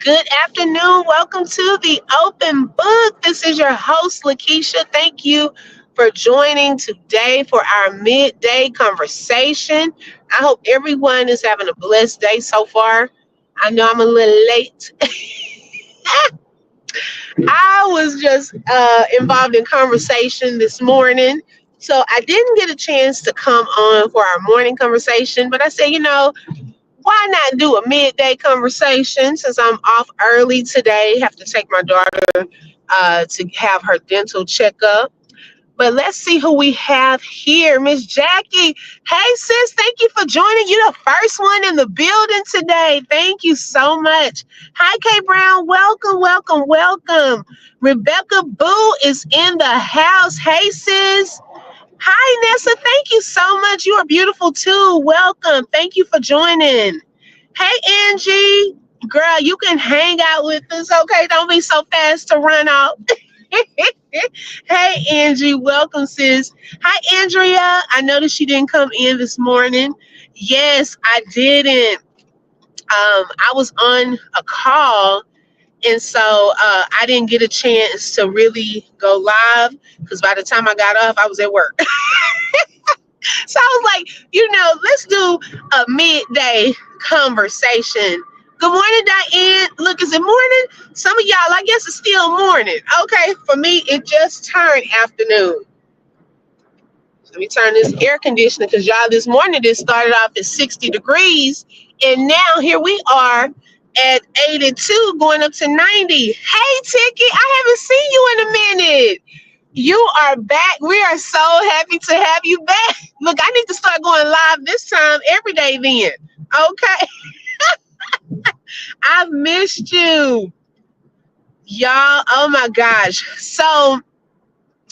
Good afternoon. Welcome to the Open Book. This is your host, Lakeisha. Thank you for joining today for our midday conversation. I hope everyone is having a blessed day so far. I know I'm a little late. I was just involved in conversation this morning. So I didn't get a chance to come on for our morning conversation, but I said, why not do a midday conversation since I'm off early today? Have to take my daughter to have her dental checkup. But let's see who we have here. Miss Jackie. Hey, sis, thank you for joining. You're the first one in the building today. Thank you so much. Hi, Kay Brown. Welcome, welcome, welcome. Rebecca Boo is in the house. Hey, sis. Hi, Nessa. Thank you so much. You are beautiful too. Welcome. Thank you for joining. Hey, Angie. Girl, you can hang out with us, okay? Don't be so fast to run off. Hey, Angie. Welcome, sis. Hi, Andrea. I noticed she didn't come in this morning. Yes, I didn't. I was on a call, and so I didn't get a chance to really go live because by the time I got off, I was at work. So I was like, let's do a midday conversation. Good morning, Diane. Look, is it morning? Some of y'all, I guess it's still morning. Okay, for me, it just turned afternoon. Let me turn this air conditioner because y'all, this morning it started off at 60 degrees. And now here we are at 82 going up to 90. Hey, Tiki, I haven't seen you in a minute. You are back. We are so happy to have you back. Look, I need to start going live this time every day then. Okay. I've missed you. Y'all, oh my gosh. So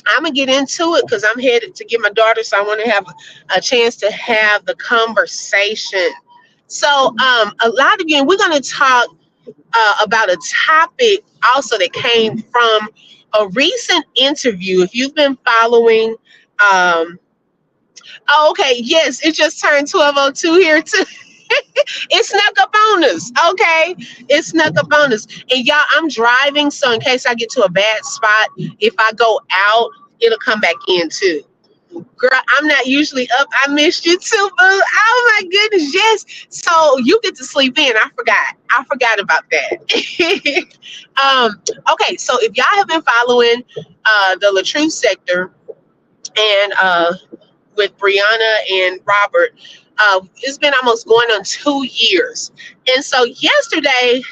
I'm going to get into it because I'm headed to get my daughter. So I want to have a chance to have the conversation. So a lot of you, and we're going to talk about a topic also that came from a recent interview. If you've been following, okay, yes, it just turned 12:02 here too. It snuck up on us. Okay, it snuck up on us. And y'all, I'm driving, so in case I get to a bad spot, if I go out, it'll come back in too. Girl, I'm not usually up. I missed you too, boo. Oh my goodness, yes. So you get to sleep in. I forgot about that. Okay, so if y'all have been following the Latrue sector and with Brianna and Robert, it's been almost going on 2 years. And so yesterday,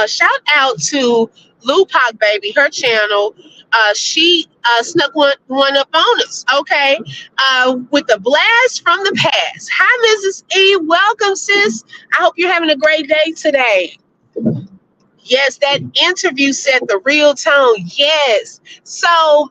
shout out to Lupac Baby, her channel. She snuck one up on us, okay, with a blast from the past. Hi, Mrs. E. Welcome, sis. I hope you're having a great day today. Yes, that interview set the real tone. Yes. So,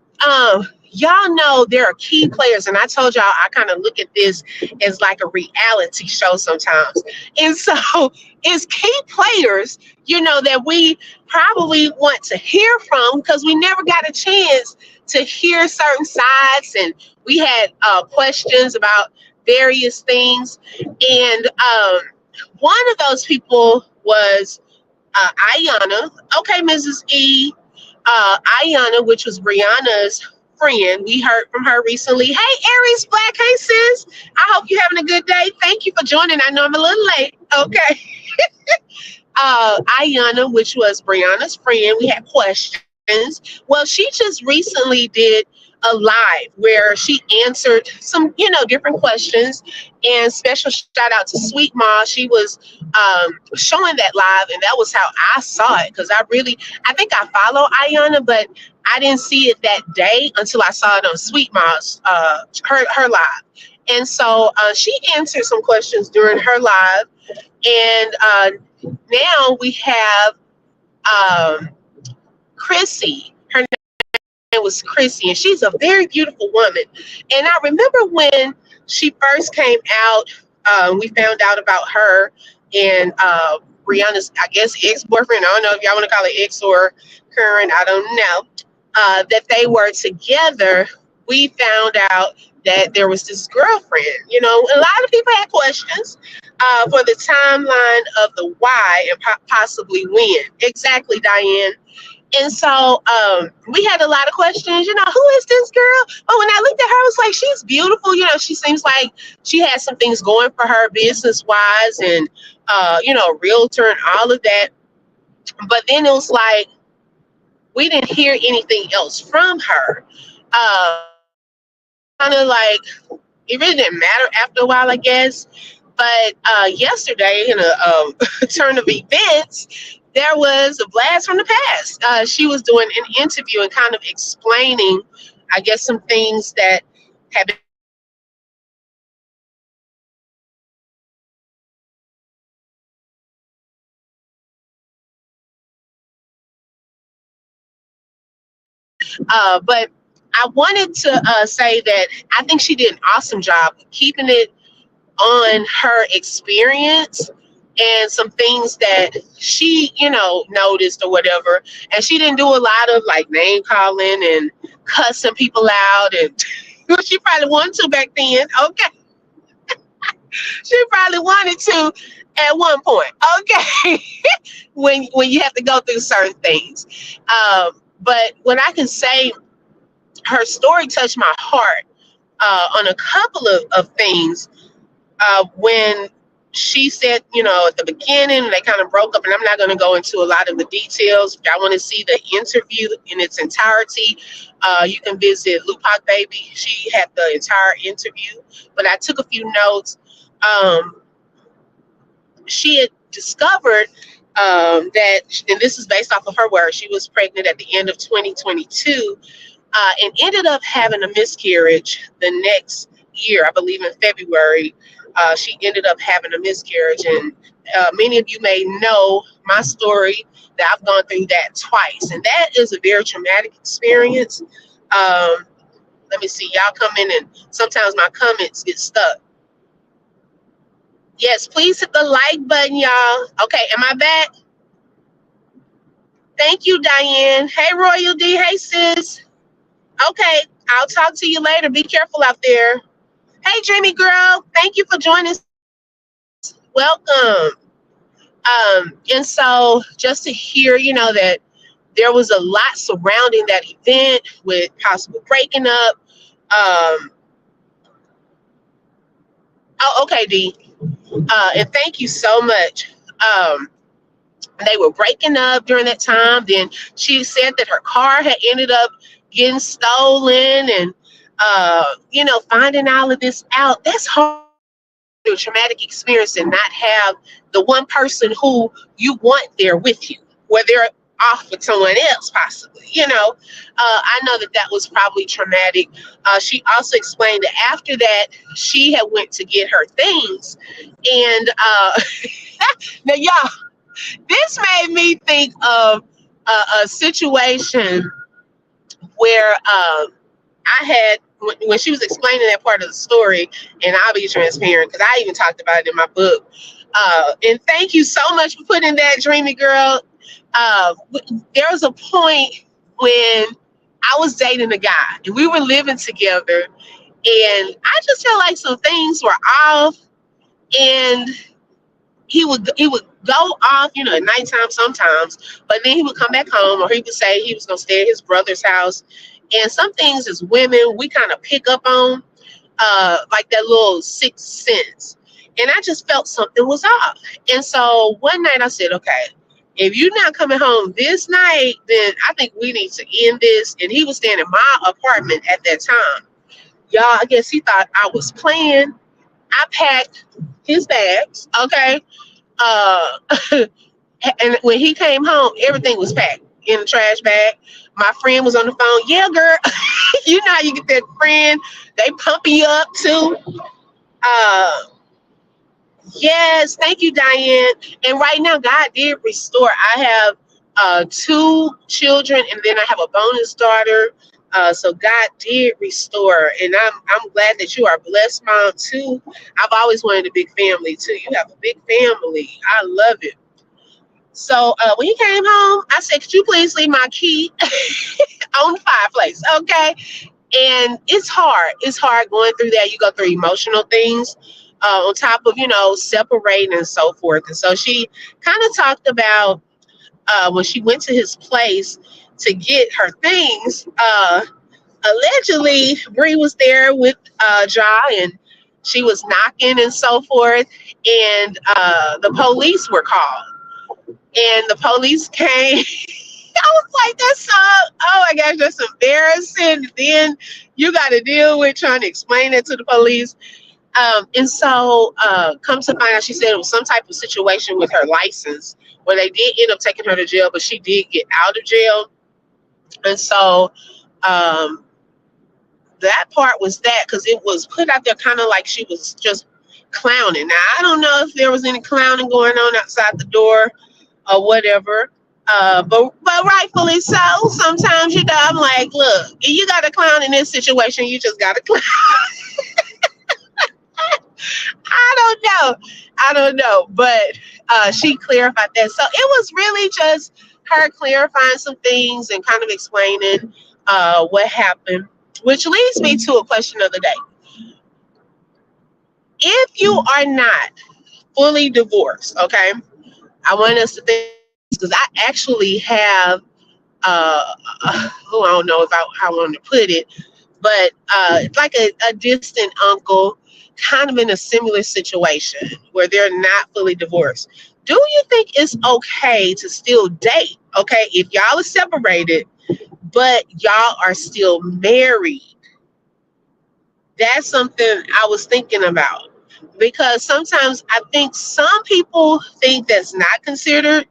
y'all know there are key players, and I told y'all I kind of look at this as like a reality show sometimes. And so it's key players, that we probably want to hear from because we never got a chance to hear certain sides, and we had questions about various things. And one of those people was Ayana. Okay, Mrs. E. Ayana, which was Brianna's friend. We heard from her recently. Hey, Aries Black. Hey, sis. I hope you're having a good day. Thank you for joining. I know I'm a little late. Okay. Ayana, which was Brianna's friend. We had questions. Well, she just recently did a live where she answered some, different questions. And special shout out to Sweet Ma. She was showing that live, and that was how I saw it because I think I follow Ayana, but I didn't see it that day until I saw it on Sweet Ma's her live. And so she answered some questions during her live, and now we have Chrissy. Her name was Chrissy, and she's a very beautiful woman. And I remember when she first came out, we found out about her and Brianna's, I guess, ex-boyfriend. I don't know if y'all want to call it ex or current. I don't know. That they were together. We found out that there was this girlfriend. A lot of people had questions. for the timeline of the why and possibly when. Exactly, Diane. And so we had a lot of questions, who is this girl? But when I looked at her, I was like, she's beautiful. She seems like she has some things going for her business wise and, realtor and all of that. But then it was like, we didn't hear anything else from her. Kind of like, it really didn't matter after a while, I guess. But yesterday, in a turn of events, there was a blast from the past. She was doing an interview and kind of explaining, I guess, some things that had been. But I wanted to say that I think she did an awesome job keeping it on her experience and some things that she, noticed or whatever. And she didn't do a lot of like name calling and cussing people out. And she probably wanted to back then. Okay. She probably wanted to at one point. Okay. when you have to go through certain things. But what I can say, her story touched my heart on a couple of things. When she said, at the beginning, they kind of broke up, and I'm not going to go into a lot of the details. If y'all want to see the interview in its entirety, you can visit Lupac Baby. She had the entire interview, but I took a few notes. She had discovered that, and this is based off of her words, she was pregnant at the end of 2022 and ended up having a miscarriage the next year, I believe in February. She ended up having a miscarriage, and many of you may know my story that I've gone through that twice, and that is a very traumatic experience. Let me see, y'all come in, and sometimes my comments get stuck. Yes, please hit the like button, y'all. Okay, am I back? Thank you, Diane. Hey, Royal D. Hey, sis. Okay, I'll talk to you later. Be careful out there. Hey, Jamie girl. Thank you for joining us. Welcome. And so just to hear, that there was a lot surrounding that event with possible breaking up. Okay, D. And thank you so much. They were breaking up during that time. Then she said that her car had ended up getting stolen and, finding all of this out. That's hard. A traumatic experience and not have the one person who you want there with you, where they're off with someone else, possibly. I know that was probably traumatic. She also explained that after that, she had went to get her things, and now y'all, this made me think of a situation where I had, when she was explaining that part of the story, and I'll be transparent because I even talked about it in my book. And thank you so much for putting that, Dreamy Girl. There was a point when I was dating a guy and we were living together, and I just felt like some things were off, and he would go off, at nighttime sometimes, but then he would come back home, or he would say he was going to stay at his brother's house. And some things as women, we kind of pick up on, like that little sixth sense. And I just felt something was off. And so one night I said, okay, if you're not coming home this night, then I think we need to end this. And he was staying in my apartment at that time. Y'all, I guess he thought I was playing. I packed his bags, okay? And when he came home, everything was packed in a trash bag. My friend was on the phone. Yeah, girl. You know how you get that friend, they pumping you up too. Yes, thank you, Diane. And right now, God did restore. I have 2 children, and then I have a bonus daughter. So God did restore, and I'm glad that you are a blessed mom too. I've always wanted a big family too. You have a big family. I love it. So when he came home, I said, could you please leave my key on the fireplace? Okay. And it's hard. It's hard going through that. You go through emotional things. on top of, separating and so forth. And so she kind of talked about when she went to his place to get her things. Allegedly, Bree was there with Ja, and she was knocking and so forth. And the police were called. And the police came. I was like, that's so, oh my gosh, that's embarrassing. Then you got to deal with trying to explain it to the police. And so, comes to find out, she said it was some type of situation with her license where they did end up taking her to jail, but she did get out of jail. And so, um, that part was that, because it was put out there kind of like she was just clowning. Now, I don't know if there was any clowning going on outside the door or whatever. But rightfully so. Sometimes, I'm like, look, you got a clown in this situation, you just got to clown. I don't know. I don't know. But she clarified that. So it was really just her clarifying some things and kind of explaining what happened, which leads me to a question of the day. If you are not fully divorced, okay, I want us to think, because I actually have, I don't know if how I want to put it, but like a distant uncle, kind of in a similar situation where they're not fully divorced. Do you think it's okay to still date? Okay, if y'all are separated, but y'all are still married, that's something I was thinking about, because sometimes I think some people think that's not considered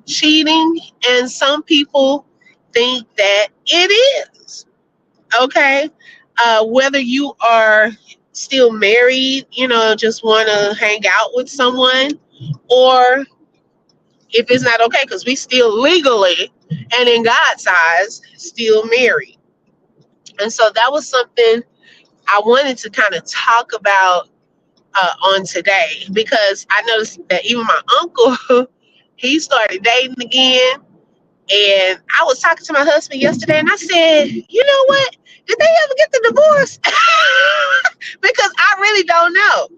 cheating, and some people think that it is. Okay, whether you are still married, just want to hang out with someone, or if it's not okay, because we still legally and in God's eyes still married. And so that was something I wanted to kind of talk about on today, because I noticed that even my uncle, he started dating again. And I was talking to my husband yesterday, and I said, you know what? Did they ever get the divorce? Because I really don't know.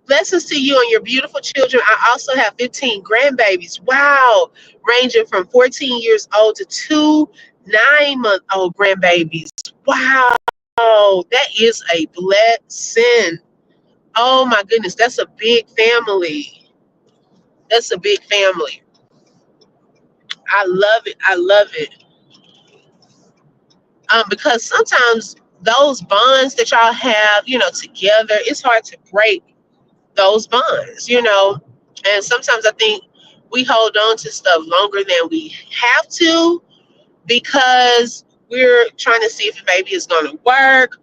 Blessings to you and your beautiful children. I also have 15 grandbabies. Wow. Ranging from 14 years old to two 9-month-old grandbabies. Wow. That is a blessing. Oh my goodness. That's a big family. That's a big family. I love it. I love it. Because sometimes those bonds that y'all have, together, it's hard to break those bonds. And sometimes I think we hold on to stuff longer than we have to, because we're trying to see if maybe it's going to work,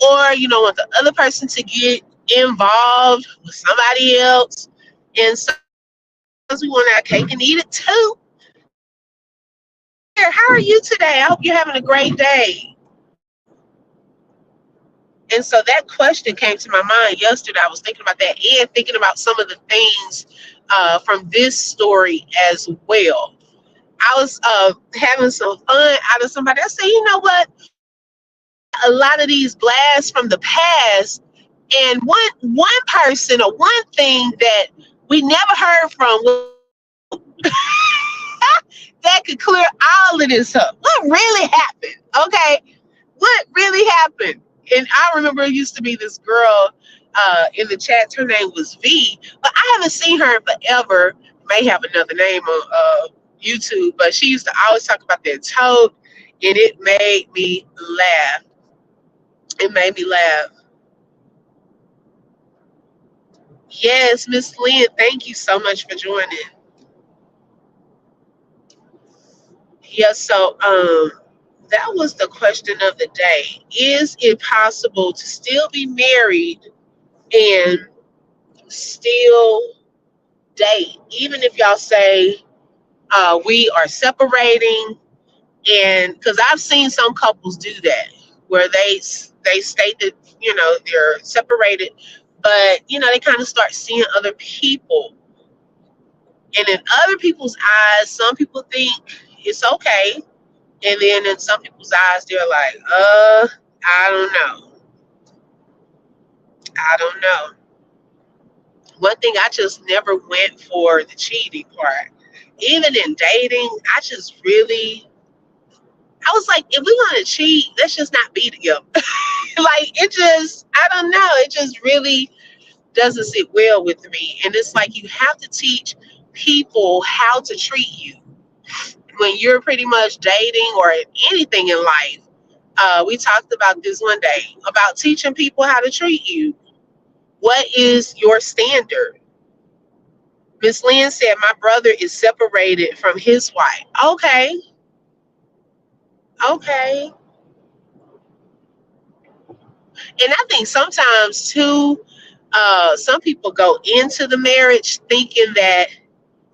or you don't want the other person to get involved with somebody else. And sometimes we want our cake and eat it too. How are you today? I hope you're having a great day. And so that question came to my mind yesterday. I was thinking about that and thinking about some of the things from this story as well. I was having some fun out of somebody. I said, you know what? A lot of these blasts from the past, and one person or one thing that we never heard from that could clear all of this up. What really happened? Okay, what really happened? And I remember it used to be this girl in the chat. Her name was V, but I haven't seen her in forever. May have another name on YouTube, but she used to always talk about that toad, and it made me laugh. It made me laugh. Yes, Miss Lynn, thank you so much for joining. Yes, so that was the question of the day. Is it possible to still be married and still date, even if y'all say we are separating? And because I've seen some couples do that, where they state that they're separated, but they kind of start seeing other people, and in other people's eyes, some people think it's okay, and then in some people's eyes, they're like, I don't know. I don't know. One thing I just never went for the cheating part. Even in dating, I just really, I was like, if we're gonna cheat, let's just not be together. Like it just, I don't know. It just really doesn't sit well with me. And it's like you have to teach people how to treat you when you're pretty much dating or anything in life. We talked about this one day about teaching people how to treat you. What is your standard? Miss Lynn said, my brother is separated from his wife. Okay, okay. And I think sometimes too, some people go into the marriage thinking that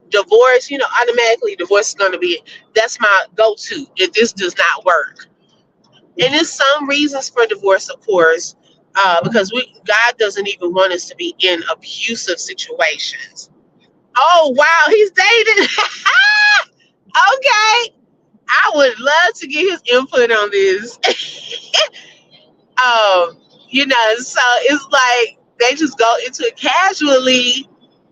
divorce, automatically divorce is going to be, that's my go-to if this does not work. And there's some reasons for divorce, of course, because God doesn't even want us to be in abusive situations. Oh wow, he's dating. Okay, I would love to get his input on this. um, so it's like they just go into it casually,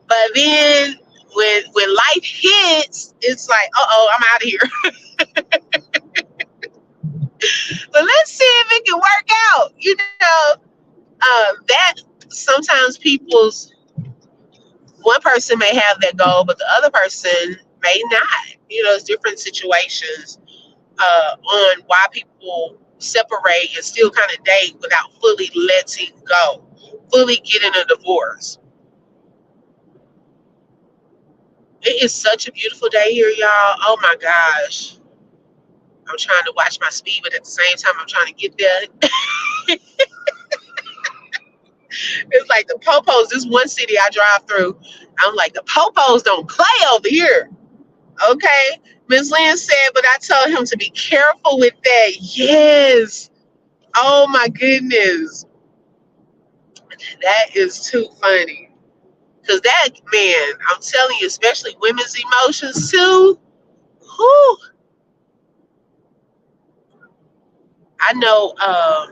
but then when life hits, it's like, I'm out of here. But let's see if it can work out. That sometimes one person may have that goal, but the other person may not. It's different situations on why people separate and still kind of date without fully letting go, fully getting a divorce. It is such a beautiful day here, y'all. Oh my gosh. I'm trying to watch my speed, but at the same time, I'm trying to get there. It's like the popos, this one city I drive through, I'm like, the popos don't play over here. Okay. Ms. Lynn said, but I told him to be careful with that. Yes. Oh my goodness. That is too funny. Because that, man, I'm telling you, especially women's emotions too. Whew. I know I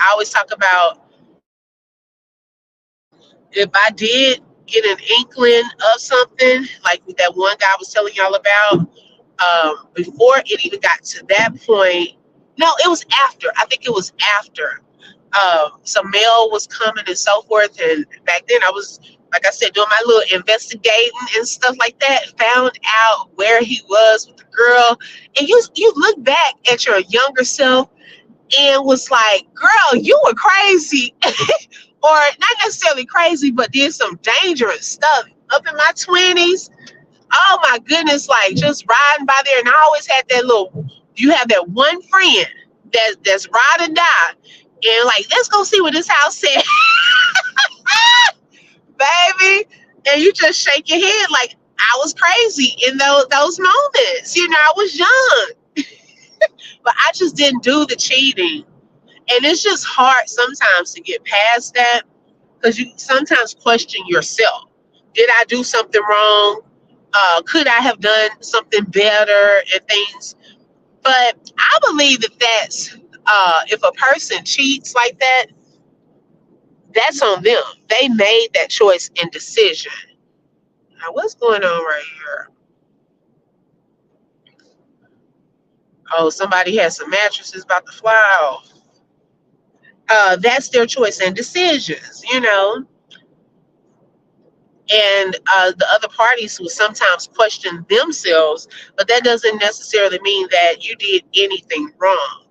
always talk about if I did get an inkling of something, like that one guy I was telling y'all about, before it even got to that point. No, it was after. I think it was after. Some mail was coming and so forth. And back then I was, like I said, doing my little investigating and stuff like that. Found out where he was with the girl. And you look back at your younger self and was like, girl, you were crazy. Or not necessarily crazy, but did some dangerous stuff up in my 20s. Oh my goodness, like just riding by there. And I always had you have that one friend that's ride or die. And like, let's go see what this house said, baby. And you just shake your head like I was crazy in those moments. I was young, but I just didn't do the cheating. And it's just hard sometimes to get past that because you sometimes question yourself. Did I do something wrong? Could I have done something better and things? But I believe that's if a person cheats like that, that's on them. They made that choice and decision. Now, what's going on right here? Oh, somebody has some mattresses about to fly off. That's their choice and decisions. And the other parties will sometimes question themselves, but that doesn't necessarily mean that you did anything wrong.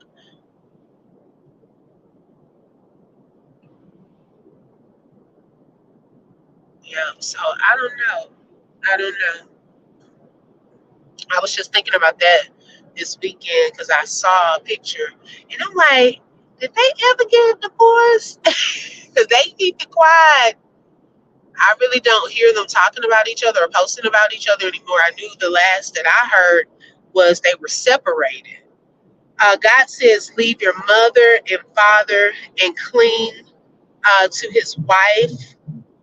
Yeah, so I don't know. I don't know. I was just thinking about that this weekend because I saw a picture and I'm like, did they ever get a divorce? Because they keep it quiet. I really don't hear them talking about each other or posting about each other anymore. I knew the last that I heard was they were separated. God says, leave your mother and father and cling to his wife.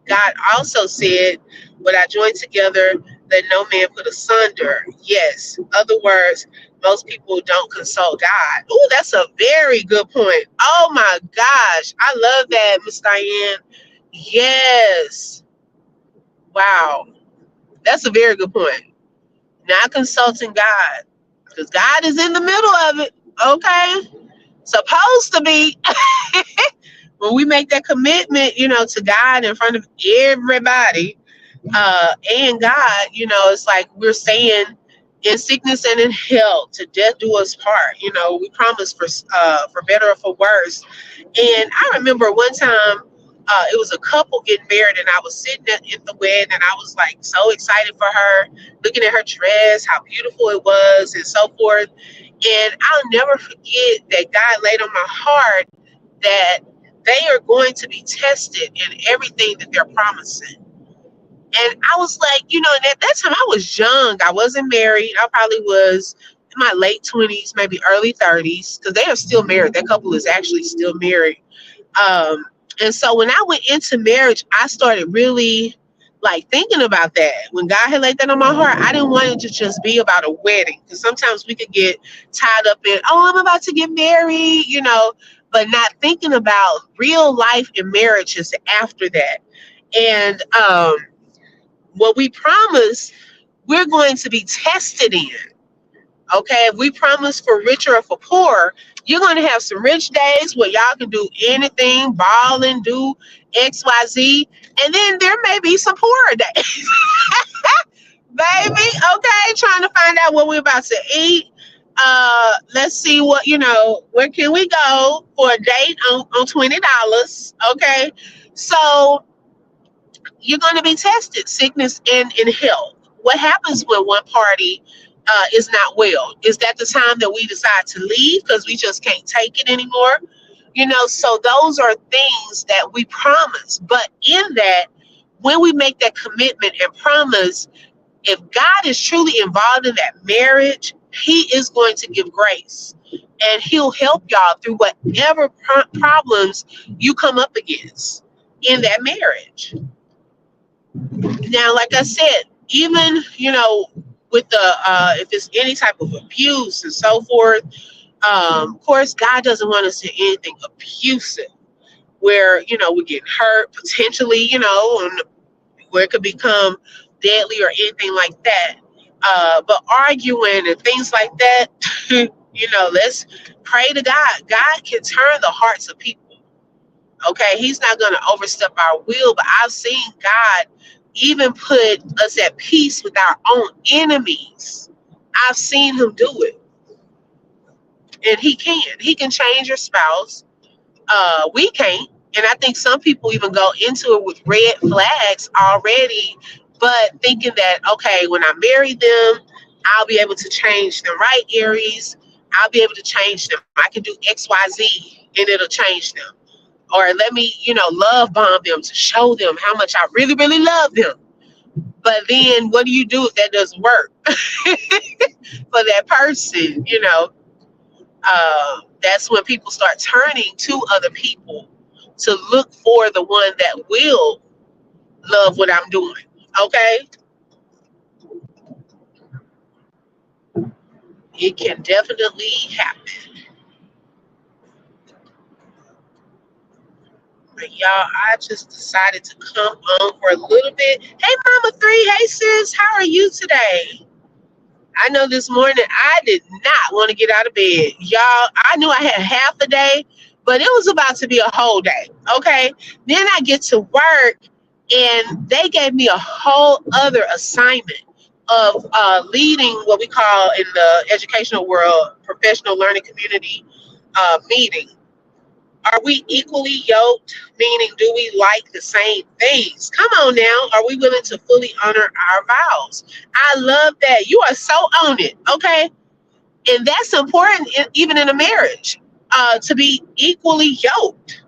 God also said, what I joined together, let no man put asunder. Yes. Other words, Most people don't consult God. Oh, that's a very good point. Oh my gosh. I love that, Miss Diane. Yes. Wow. That's a very good point. Not consulting God. Because God is in the middle of it. Okay. Supposed to be. When we make that commitment, to God in front of everybody, and God, it's like we're saying, in sickness and in health, to death do us part. We promise for better or for worse. And I remember one time, it was a couple getting married, and I was sitting at the wedding, and I was like so excited for her, looking at her dress, how beautiful it was, and so forth. And I'll never forget that God laid on my heart that they are going to be tested in everything that they're promising. And I was like, and at that time I was young. I wasn't married. I probably was in my late 20s, maybe early 30s, because they are still married. That couple is actually still married. Um, and so when I went into marriage, I started really like thinking about that. When God had laid that on my heart, I didn't want it to just be about a wedding, because sometimes we could get tied up in, oh, I'm about to get married, but not thinking about real life in marriage is after that. And what we promise, we're going to be tested in. Okay, if we promise for richer or for poor, you're going to have some rich days where y'all can do anything, ball and do X, Y, Z, and then there may be some poorer days, baby. Okay, trying to find out what we're about to eat. Let's see where can we go for a date on $20? Okay, so you're going to be tested, sickness and in health. What happens when one party is not well? Is that the time that we decide to leave because we just can't take it anymore? So those are things that we promise. But in that, when we make that commitment and promise, if God is truly involved in that marriage, He is going to give grace. And He'll help y'all through whatever problems you come up against in that marriage. Now, like I said, even with the if it's any type of abuse and so forth, of course, God doesn't want us to do anything abusive where we're getting hurt potentially, and where it could become deadly or anything like that. But arguing and things like that, let's pray to God. God can turn the hearts of people. Okay, He's not going to overstep our will, but I've seen God even put us at peace with our own enemies. I've seen Him do it, and He can. He can change your spouse. We can't, and I think some people even go into it with red flags already, but thinking that okay, when I marry them, I'll be able to change the right areas. I'll be able to change them. I can do X, Y, Z, and it'll change them. Or let me, love bomb them to show them how much I really, really love them. But then what do you do if that doesn't work for that person? That's when people start turning to other people to look for the one that will love what I'm doing. Okay? It can definitely happen. But y'all, I just decided to come on for a little bit. Hey, Mama Three. Hey, sis. How are you today? I know this morning I did not want to get out of bed. Y'all, I knew I had half a day, but it was about to be a whole day. Okay. Then I get to work and they gave me a whole other assignment of leading what we call in the educational world professional learning community meeting. Are we equally yoked? Meaning, do we like the same things? Come on now. Are we willing to fully honor our vows? I love that. You are so on it. Okay. And that's important even in a marriage, to be equally yoked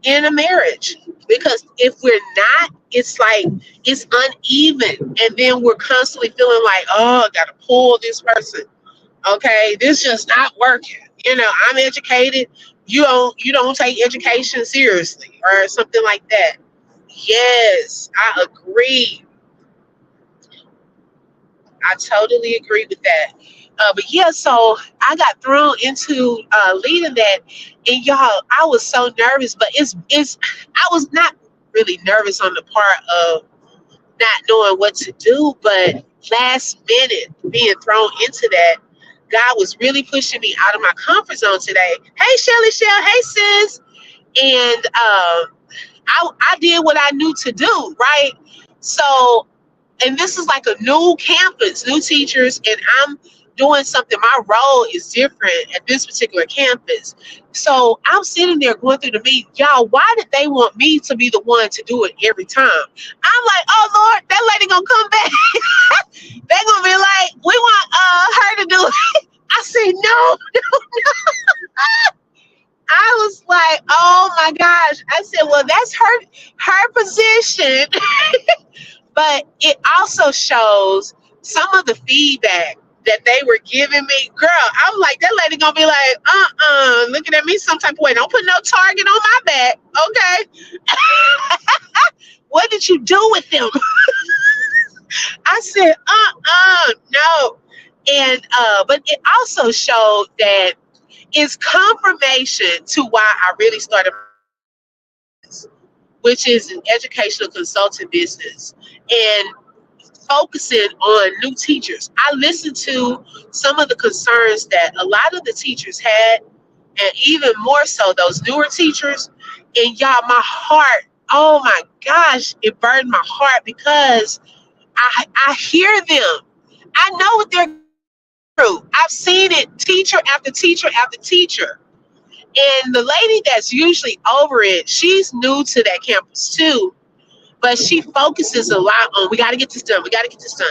in a marriage. Because if we're not, it's like it's uneven. And then we're constantly feeling like, oh, I got to pull this person. Okay, this just not working. I'm educated. You don't take education seriously or something like that. Yes, I agree. I totally agree with that. But yeah, so I got thrown into leading that, and y'all, I was so nervous. But it's I was not really nervous on the part of not knowing what to do, but last minute being thrown into that, God was really pushing me out of my comfort zone today. Hey, Shelly, Shell, hey, sis, and I did what I knew to do, right? So, and this is like a new campus, new teachers, and I'm doing something. My role is different at this particular campus. So I'm sitting there going through the meeting. Y'all, why did they want me to be the one to do it every time? I'm like, oh Lord, that lady gonna come back. They gonna be like, we want her to do it. I said, no. I was like, oh my gosh. I said, well, that's her position. But it also shows some of the feedback that they were giving me. Girl, I'm like, that lady gonna be like, looking at me some type of way. Don't put no target on my back, okay? What did you do with them? I said, no. And but it also showed that it's confirmation to why I really started, which is an educational consulting business. And focusing on new teachers. I listened to some of the concerns that a lot of the teachers had, and even more so those newer teachers. And y'all, my heart, oh my gosh, it burned my heart because I hear them. I know what they're through. I've seen it teacher after teacher after teacher. And the lady that's usually over it, she's new to that campus too, but she focuses a lot on, we got to get this done. We got to get this done.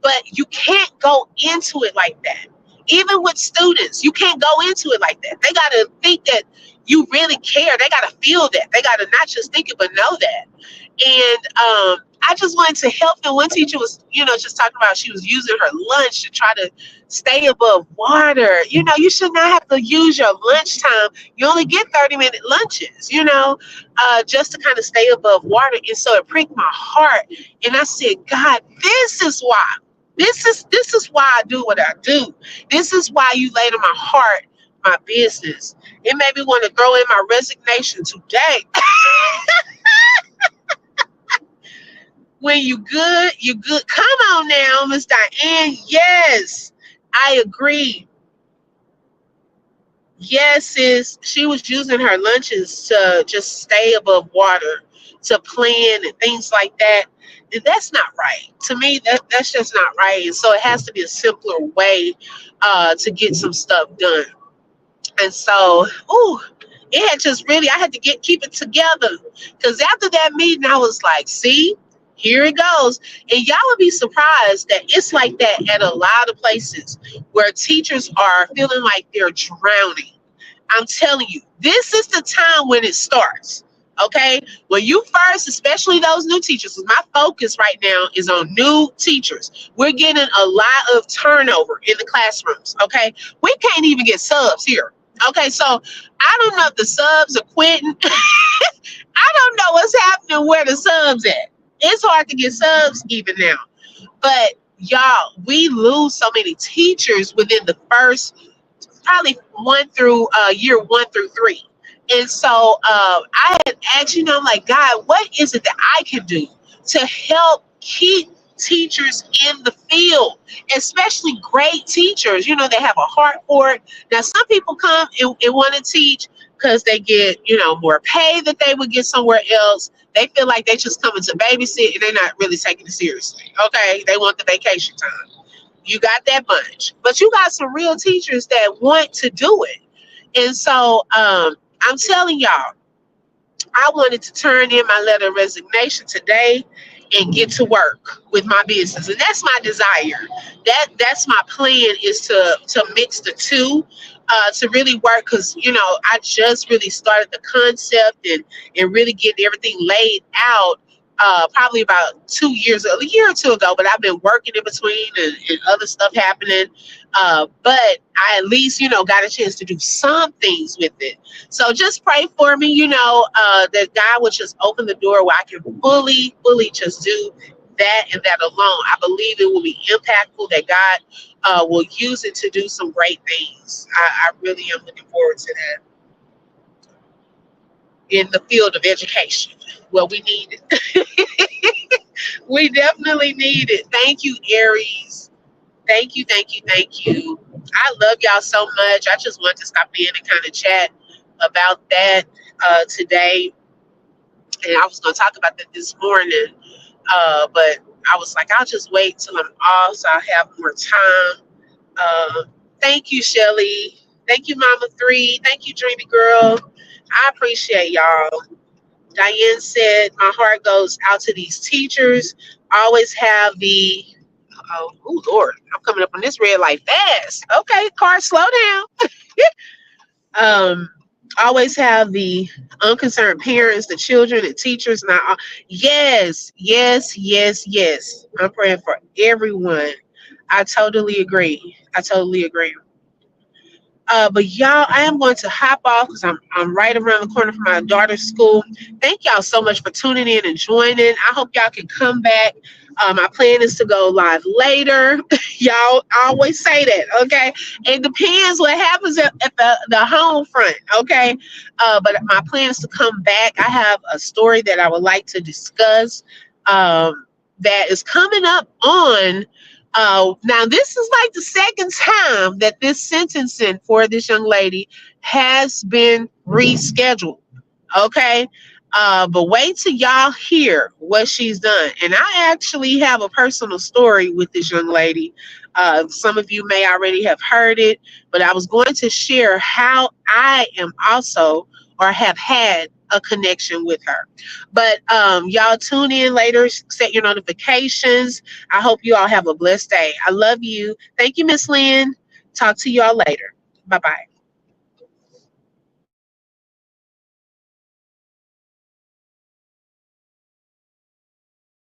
But you can't go into it like that. Even with students, you can't go into it like that. They got to think that you really care. They got to feel that. They got to not just think it, but know that. And I just wanted to help them. One teacher was, just talking about she was using her lunch to try to stay above water. You should not have to use your lunchtime. You only get 30-minute lunches, just to kind of stay above water. And so it pricked my heart. And I said, God, this is why. This is why I do what I do. This is why you laid on my heart my business. It made me want to throw in my resignation today. When you good, you good. Come on now, Miss Diane. Yes, I agree. Yes, sis. She was using her lunches to just stay above water, to plan and things like that. And that's not right. To me, that's just not right. And so it has to be a simpler way to get some stuff done. And so, it had just really, I had to keep it together. Because after that meeting, I was like, see, here it goes. And y'all would be surprised that it's like that at a lot of places where teachers are feeling like they're drowning. I'm telling you, this is the time when it starts. Okay, when you first, especially those new teachers, my focus right now is on new teachers. We're getting a lot of turnover in the classrooms. Okay, we can't even get subs here. Okay, so I don't know if the subs are quitting. I don't know what's happening where the subs at. It's hard to get subs even now. But y'all, we lose so many teachers within the first probably year 1 through 3. And so I had asked, I'm like, God, what is it that I can do to help keep teachers in the field, especially great teachers? They have a heart for it. Now, some people come and want to teach because they get, more pay that they would get somewhere else. They feel like they just coming to babysit and they're not really taking it seriously. Okay, they want the vacation time. You got that bunch. But you got some real teachers that want to do it. And so I'm telling y'all, I wanted to turn in my letter of resignation today and get to work with my business. And that's my desire. That's my plan, is to mix the two, to really work, because I just really started the concept and really getting everything laid out probably about a year or two ago, but I've been working in between and other stuff happening. But I at least, got a chance to do some things with it. So just pray for me, that God would just open the door where I can fully just do That and that alone, I believe it will be impactful. That God will use it to do some great things. I really am looking forward to that in the field of education. Well, we need it. We definitely need it. Thank you, Aries. Thank you, thank you, thank you. I love y'all so much. I just wanted to stop in and kind of chat about that today. And I was going to talk about that this morning, but I was like, I'll just wait till I'm off so I'll have more time. Uh, Thank you, Shelly. Thank you, Mama Three. Thank you, Dreamy Girl. I appreciate y'all. Diane said, my heart goes out to these teachers. Always have the, oh Lord, I'm coming up on this red light fast. Okay, car, slow down. um, Always have the unconcerned parents, the children, and teachers. And yes, yes, yes, yes. I'm praying for everyone. I totally agree. I totally agree. But y'all, I am going to hop off because I'm right around the corner from my daughter's school. Thank y'all so much for tuning in and joining. I hope y'all can come back. My plan is to go live later. Y'all always say that, okay? It depends what happens at the home front, okay? But my plan is to come back. I have a story that I would like to discuss that is coming up on now this is like the second time that this sentencing for this young lady has been rescheduled. Okay. But wait till y'all hear what she's done. And I actually have a personal story with this young lady. Some of you may already have heard it, but I was going to share how I am also or have had a connection with her. But y'all tune in later, set your notifications. I hope you all have a blessed day. I love you. Thank you, Miss Lynn. Talk to y'all later. Bye bye.